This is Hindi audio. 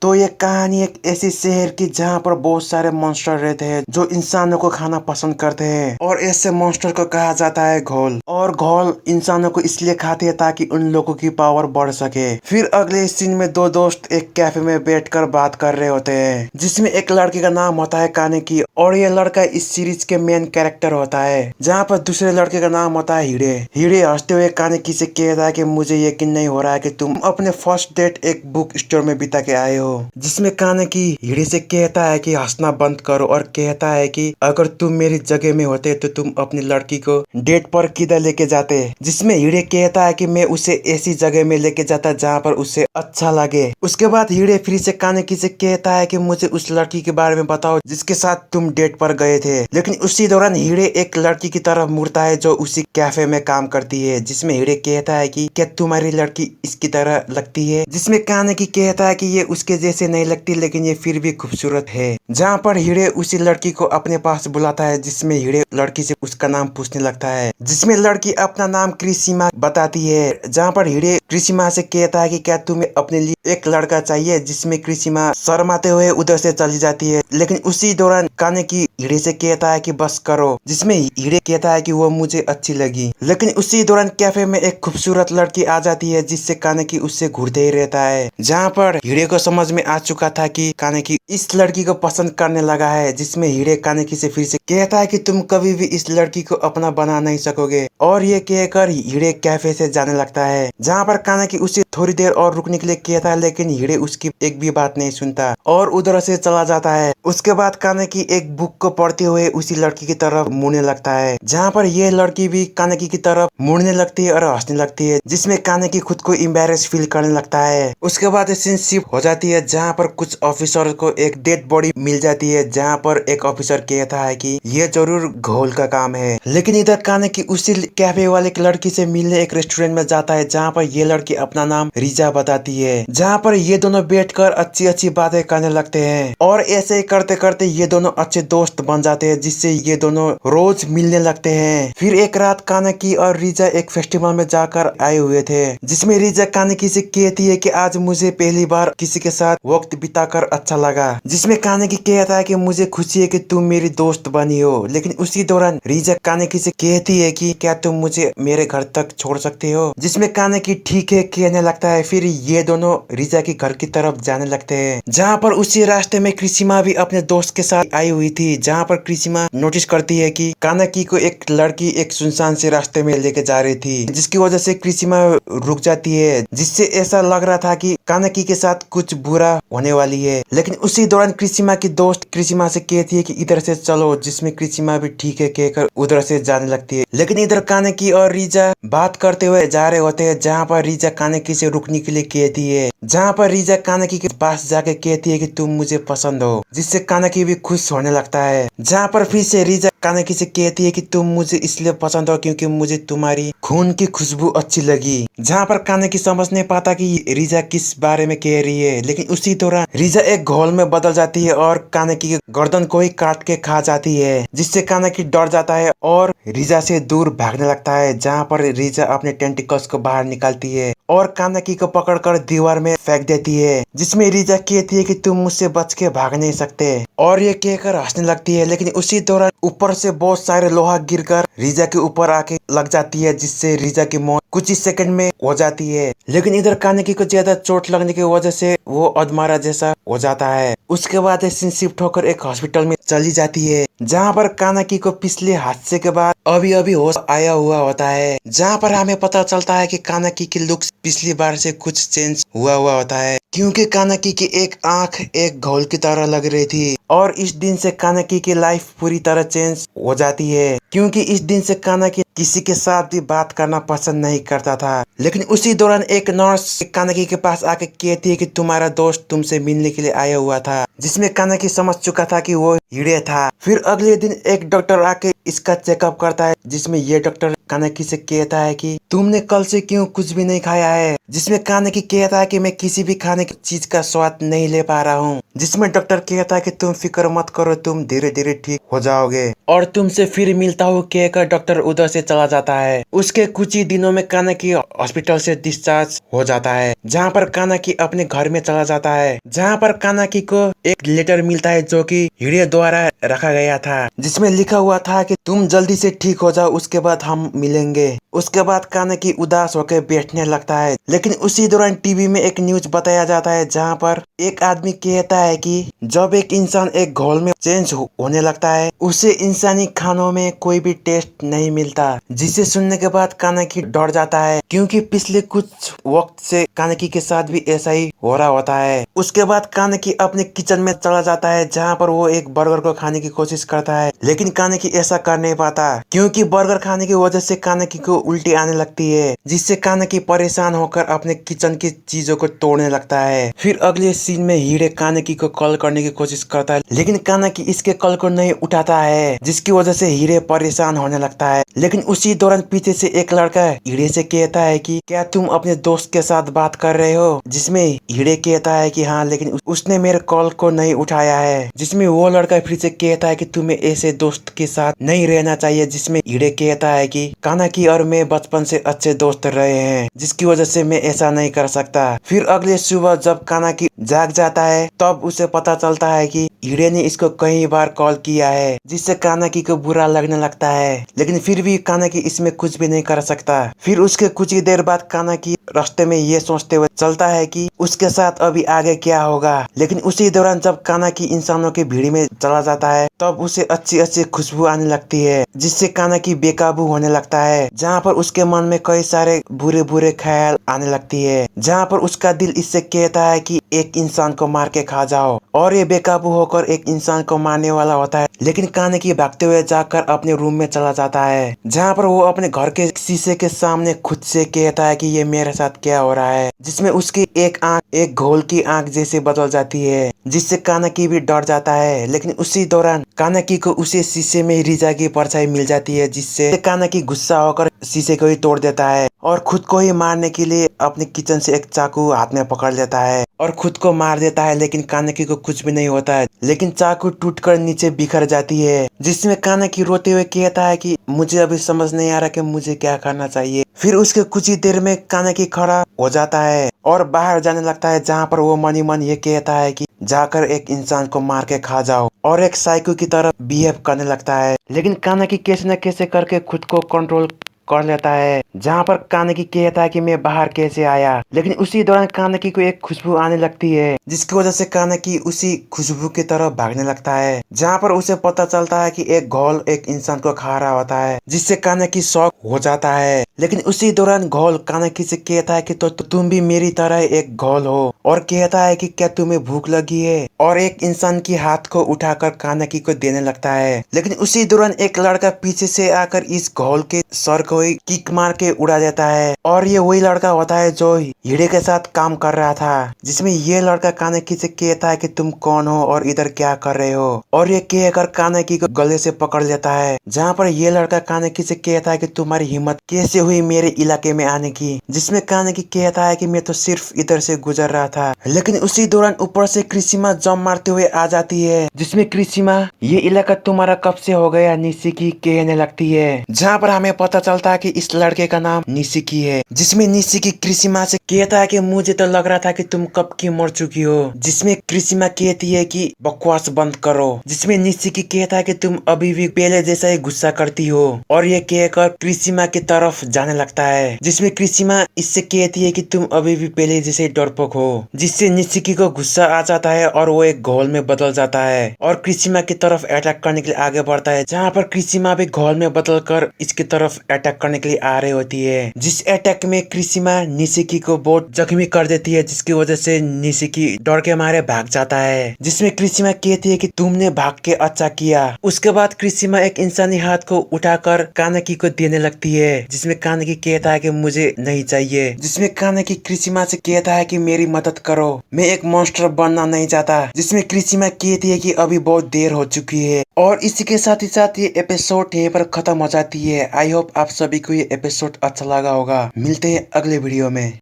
तो ये कहानी एक ऐसी शहर की जहाँ पर बहुत सारे मॉन्स्टर रहते हैं जो इंसानों को खाना पसंद करते हैं और ऐसे मॉन्स्टर को कहा जाता है घोल। और घोल इंसानों को इसलिए खाते हैं ताकि उन लोगों की पावर बढ़ सके। फिर अगले सीन में दो दोस्त एक कैफे में बैठकर बात कर रहे होते हैं जिसमें एक लड़के का नाम होता है कानेकी और ये लड़का इस सीरीज के मेन कैरेक्टर होता है, जहाँ पर दूसरे लड़के का नाम होता है हिडे। हिडे हंसते हुए कानेकी से कहता है कि मुझे यकीन नहीं हो रहा है कि तुम अपने फर्स्ट डेट एक बुक स्टोर में बिता के आए हो। जिसमें कानेकी हिडे से कहता है कि हंसना बंद करो और कहता है कि अगर तुम मेरी जगह में होते तो तुम अपनी लड़की को डेट पर किधर लेके जाते। जिसमें हिडे कहता है कि मैं उसे ऐसी जगह में लेके जाता जहाँ पर उसे अच्छा लगे। उसके बाद हिडे फिर से कानेकी से कहता है कि मुझे उस लड़की के बारे में बताओ जिसके साथ तुम डेट पर गए थे। लेकिन उसी दौरान हिडे एक लड़की की तरफ मुड़ता है जो उसी कैफे में काम करती है। जिसमें हिडे कहता है कि क्या तुम्हारी लड़की इसकी तरह लगती है। जिसमें कानेकी कहता है कि ये उसके जैसे नहीं लगती लेकिन ये फिर भी खूबसूरत है। जहाँ पर हिडे उसी लड़की को अपने पास बुलाता है। जिसमें हिडे लड़की से उसका नाम पूछने लगता है। जिसमें लड़की अपना नाम क्रिसिमा बताती है। जहाँ पर हिडे क्रिसिमा से कहता है कि क्या तुम्हें अपने लिए एक लड़का चाहिए। जिसमें क्रिसिमा शर्माते हुए उधर से चली जाती है। लेकिन उसी दौरान कानेकी हिडे से कहता है कि बस करो। जिसमें हिडे कहता है कि वो मुझे अच्छी लगी। लेकिन उसी दौरान कैफे में एक खूबसूरत लड़की आ जाती है जिससे कानेकी उससे घूरते ही रहता है। जहाँ पर हिडे को समझ में आ चुका था कि कानेकी इस लड़की को पसंद करने लगा है। जिसमें हिडे कानेकी से फिर से कहता है कि तुम कभी भी इस लड़की को अपना बना नहीं सकोगे। और ये कहकर हिडे कैफे से जाने लगता है। जहाँ पर कानेकी उसे थोड़ी देर और रुकने के लिए कहता है लेकिन हिडे उसकी एक भी बात नहीं सुनता और उधर से चला जाता है। उसके बाद कानेकी एक बुक को पढ़ते हुए उसी लड़की की तरफ मुड़ने लगता है। जहाँ पर यह लड़की भी कानेकी की तरफ मुड़ने लगती है और हंसने लगती है। जिसमें कानेकी खुद को एम्बैरेस फील करने लगता है। उसके बाद सीन शिफ्ट हो जाती है जहाँ पर कुछ ऑफिसर को एक डेड बॉडी मिल जाती है। जहाँ पर एक ऑफिसर कहता है कि ये जरूर घोल का काम है। लेकिन इधर कानेकी उसी कैफे वाले लड़की से मिलने एक रेस्टोरेंट में जाता है। जहाँ पर ये लड़की अपना नाम रिजा बताती है। जहाँ पर ये दोनों बैठकर अच्छी अच्छी बातें करने लगते हैं और ऐसे ही करते करते ये दोनों अच्छे दोस्त बन जाते हैं। जिससे ये दोनों रोज मिलने लगते हैं। फिर एक रात कानेकी और रिजा एक फेस्टिवल में जाकर आए हुए थे। जिसमें रिजा कानेकी से कहती है कि आज मुझे पहली बार किसी के साथ वक्त बिताकर अच्छा लगा। जिसमें कानेकी कहता है कि मुझे खुशी है कि तुम मेरी दोस्त बनी हो। लेकिन उसी दौरान रिजा कानेकी से कहती है कि क्या तुम मुझे मेरे घर तक छोड़ सकते हो। जिसमें कानेकी ठीक है कहने लगता है। फिर ये दोनों रिजा के घर की तरफ जाने लगते हैं। जहाँ पर उसी रास्ते में क्रिसिमा भी अपने दोस्त के साथ आई हुई थी। जहाँ पर क्रिसिमा नोटिस करती है कि कानेकी को एक लड़की एक सुनसान से रास्ते में लेके जा रही थी। जिसकी वजह से क्रिसिमा रुक जाती है। जिससे ऐसा लग रहा था कि कानेकी के साथ कुछ बुरा होने वाली है। लेकिन उसी दौरान क्रिसिमा की दोस्त क्रिसिमा से कहती है कि इधर से चलो। जिसमें क्रिसिमा भी ठीक है कहकर उधर से जाने लगती है। लेकिन इधर कानेकी और रिजा बात करते हुए जा रहे होते हैं। जहाँ पर रिजा कानेकी से रुकने के लिए कहती है। जहाँ पर रिजा कानेकी के पास जाके कहती है कि तुम मुझे पसंद हो। जिससे कानेकी भी खुश होने लगता है। जहाँ पर फिर से रिजा कानेकी से कहती है कि तुम मुझे इसलिए पसंद हो क्योंकि मुझे तुम्हारी खून की खुशबू अच्छी लगी। जहाँ पर कानेकी समझ नहीं पाता कि रिजा किस बारे में कह रही है। लेकिन उसी दौरान रिजा एक घोल में बदल जाती है और कानेकी की गर्दन को ही काट के खा जाती है। जिससे कानेकी डर जाता है और रिजा से दूर भागने लगता है। जहाँ पर रिजा अपने टेंटिकल्स को बाहर निकालती है और कानेकी को पकड़कर दीवार में फेंक देती है। जिसमें रिजा कहती है कि तुम मुझसे बच के भाग नहीं सकते और ये कहकर हंसने लगती है। लेकिन उसी दौरान ऊपर से बहुत सारे लोहा गिरकर रिजा के ऊपर आके लग जाती है। जिससे रिजा की मौत कुछ ही सेकंड में हो जाती है। लेकिन इधर कानेकी को ज्यादा चोट लगने की वजह से वो अधमरा जैसा हो जाता है। उसके बाद सीन शिफ्ट होकर एक हॉस्पिटल में चली जाती है। जहाँ पर कानेकी को पिछले हादसे के बाद अभी अभी होश आया हुआ होता है। जहाँ पर हमें पता चलता है कि कानेकी की लुक्स पिछली बार से कुछ चेंज हुआ होता है। क्योंकि कानेकी की एक आंख एक घोल की तरह लग रही थी और इस दिन से कानेकी की लाइफ पूरी तरह चेंज हो जाती है। क्योंकि इस दिन से कानेकी किसी के साथ भी बात करना पसंद नहीं करता था। लेकिन उसी दौरान एक नर्स कानेकी के पास आके कहती है कि तुम्हारा दोस्त तुमसे मिलने के लिए आया हुआ था। जिसमें कानेकी समझ चुका था कि वो हिडे था। फिर अगले दिन एक डॉक्टर आके इसका चेकअप करता है, जिसमें ये डॉक्टर कानाकी से कहता है कि तुमने कल से क्यों कुछ भी नहीं खाया है। जिसमें कानाकी कहता है कि मैं किसी भी खाने की चीज का स्वाद नहीं ले पा रहा हूँ। जिसमें डॉक्टर कहता है कि तुम फिक्र मत करो, तुम धीरे धीरे ठीक हो जाओगे और तुमसे फिर मिलता हूँ कहकर डॉक्टर उधर से चला जाता है। उसके कुछ ही दिनों में कानाकी हॉस्पिटल से डिस्चार्ज हो जाता है, जहाँ पर कानाकी अपने घर में चला जाता है, जहाँ पर कानाकी को एक लेटर मिलता है जो कि हिडे द्वारा रखा गया था, जिसमें लिखा हुआ था कि तुम जल्दी से ठीक हो जाओ, उसके बाद हम मिलेंगे। उसके बाद कानाकी उदास होकर बैठने लगता है, लेकिन उसी दौरान टीवी में एक न्यूज बताया जाता है, जहाँ पर एक आदमी कहता है कि जब एक इंसान एक घोल में चेंज होने लगता है, उसे इंसानी खानों में कोई भी टेस्ट नहीं मिलता। जिसे सुनने के बाद कानाकी डर जाता है, क्योंकि पिछले कुछ वक्त से कानाकी के साथ भी ऐसा ही हो रहा होता है। उसके बाद कानाकी अपने किचन में चला जाता है, जहाँ पर वो एक बर्गर को खाने की कोशिश करता है, लेकिन कानाकी ऐसा कर नहीं पाता, क्योंकि बर्गर खाने की वजह से कानाकी को उल्टी आने लगती है, जिससे कानाकी परेशान होकर अपने किचन की चीजों को तोड़ने लगता है। फिर अगले सीन में हिडे कानाकी को कॉल करने की कोशिश करता है, लेकिन कानाकी इसके कॉल को नहीं उठाता है, जिसकी वजह से हिडे परेशान होने लगता है। लेकिन उसी दौरान पीछे से एक लड़का हिडे से कहता है कि क्या तुम अपने दोस्त के साथ बात कर रहे हो। जिसमें हिडे कहता है कि हाँ, लेकिन उसने मेरे कॉल को नहीं उठाया है। जिसमें वो लड़का फिर से कहता है कि तुम्हें ऐसे दोस्त के साथ नहीं रहना चाहिए। जिसमें हिडे कहता है कि कानाकी और मैं बचपन से अच्छे दोस्त रहे हैं, जिसकी वजह से मैं ऐसा नहीं कर सकता। फिर अगले सुबह जब कानाकी जाग जाता है, तब उसे पता चलता है कि हिडे ने इसको कई बार कॉल किया है, जिससे कानाकी को बुरा लगने लगता है, लेकिन फिर भी कानाकी इसमें कुछ भी नहीं कर सकता। फिर उसके कुछ ही देर बाद कानाकी रास्ते में ये सोचते हुए चलता है कि उसके साथ अभी आगे क्या होगा। लेकिन उसी दौरान जब कानाकी इंसानों की भीड़ में चला जाता है, तब उसे अच्छी अच्छी खुशबू आने लगती है, जिससे कानाकी बेकाबू होने लगता है, जहाँ पर उसके मन में कई सारे बुरे बुरे ख्याल आने लगती है, जहाँ पर उसका दिल इससे कहता है कि एक इंसान को मार के खा जाओ, और ये बेकाबू होकर एक इंसान को मारने वाला होता है। लेकिन कानाकी भागते हुए जाकर अपने रूम में चला जाता है, जहाँ पर वो अपने घर के शीशे के सामने खुद से कहता है कि ये मेरे साथ क्या हो रहा है। जिसमें उसकी एक आंख एक घोल की आंख जैसे बदल जाती है, जिससे कानाकी भी डर जाता है। लेकिन उसी दौरान कानाकी को उसे शीशे में रिजा की परछाई मिल जाती है, जिससे कानाकी गुस्सा होकर शीशे को ही तोड़ देता है और खुद को ही मारने के लिए अपने किचन से एक चाकू हाथ में पकड़ लेता है और खुद को मार देता है। लेकिन कानाकी को कुछ भी नहीं होता है, लेकिन चाकू टूटकर नीचे बिखर जाती है, जिसमें कानाकी रोते हुए कहता है कि मुझे अभी समझ नहीं आ रहा कि मुझे क्या करना चाहिए। फिर उसके कुछ ही देर में कानाकी खड़ा हो जाता है और बाहर जाने लगता है, जहाँ पर वो मनी मन ये कहता है कि जाकर एक इंसान को मार के खा जाओ, और एक साइको की तरह बिहेव करने लगता है। लेकिन कानाकी कैसे न कैसे करके खुद को कंट्रोल कर लेता है, जहाँ पर कानाकी कहता है कि मैं बाहर कैसे आया। लेकिन उसी दौरान कानाकी को एक खुशबू आने लगती है, जिसकी वजह से कानाकी उसी खुशबू की तरफ भागने लगता है, जहाँ पर उसे पता चलता है कि एक घोल एक इंसान को खा रहा होता है, जिससे कानाकी शॉक हो जाता है। लेकिन उसी दौरान घोल कानाकी से कहता है कि तो तुम भी मेरी तरह एक घोल हो, और कहता है कि क्या तुम्हें भूख लगी है, और एक इंसान की हाथ को उठाकर कानाकी को देने लगता है। लेकिन उसी दौरान एक लड़का पीछे से आकर इस घोल के सर को किक मार के उड़ा देता है, और ये वही लड़का होता है जो हिडे के साथ काम कर रहा था। जिसमें ये लड़का कानाकी से कहता है कि तुम कौन हो और इधर क्या कर रहे हो, और ये कहकर कानाकी को गले से पकड़ लेता है, जहाँ पर ये लड़का कानाकी से कहता है कि तुम्हारी हिम्मत कैसे हुई मेरे इलाके में आने की। जिसमें कानाकी कहता है कि मैं तो सिर्फ इधर से गुजर रहा था। लेकिन उसी दौरान ऊपर से क्रिसिमा जंप मारते हुए आ जाती है, जिसमें क्रिसिमा ये इलाका तुम्हारा कब से हो गया निशिकी कहने लगती है, जहाँ पर हमें पता चलता है कि इस लड़के का नाम निशिकी है। जिसमें निशिकी क्रिसिमा से कहता है कि मुझे तो लग रहा था कि तुम कब की मर चुकी हो। जिसमें क्रिसिमा कहती है कि बकवास बंद करो। जिसमें निशिकी कहता है कि तुम अभी भी पहले जैसा ही गुस्सा करती हो, और ये कहकर क्रिसिमा की तरफ जाने लगता है। जिसमें क्रिसिमा इससे कहती है कि तुम अभी भी पहले जैसे डरपोक हो, जिससे निशिकी को गुस्सा आ जाता है और वो एक घोल में बदल जाता है और क्रिसिमा की तरफ अटैक करने के लिए आगे बढ़ता है, जहाँ पर क्रिसिमा भी घोल में बदल कर इसकी तरफ अटैक करने के लिए आ रही होती है। जिस अटैक में क्रिसिमा निशिकी को बहुत जख्मी कर देती है, जिसकी वजह से निशिकी डर के मारे भाग जाता है। जिसमें क्रिसिमा कहती है कि तुमने भाग के अच्छा किया। उसके बाद क्रिसिमा एक इंसानी हाथ को उठाकर कानाकी को देने लगती है, जिसमें कानाकी कहता है कि मुझे नहीं चाहिए। जिसमें कानाकी क्रिसिमा से कहता है कि मेरी मदद मत करो। मैं एक मॉन्स्टर बनना नहीं चाहता। जिसमें क्रिसिमा कहती है कि अभी बहुत देर हो चुकी है। और इसी के साथ ही साथ ये एपिसोड यहीं पर खत्म हो जाती है। आई होप आप सभी को ये एपिसोड अच्छा लगा होगा। मिलते हैं अगले वीडियो में।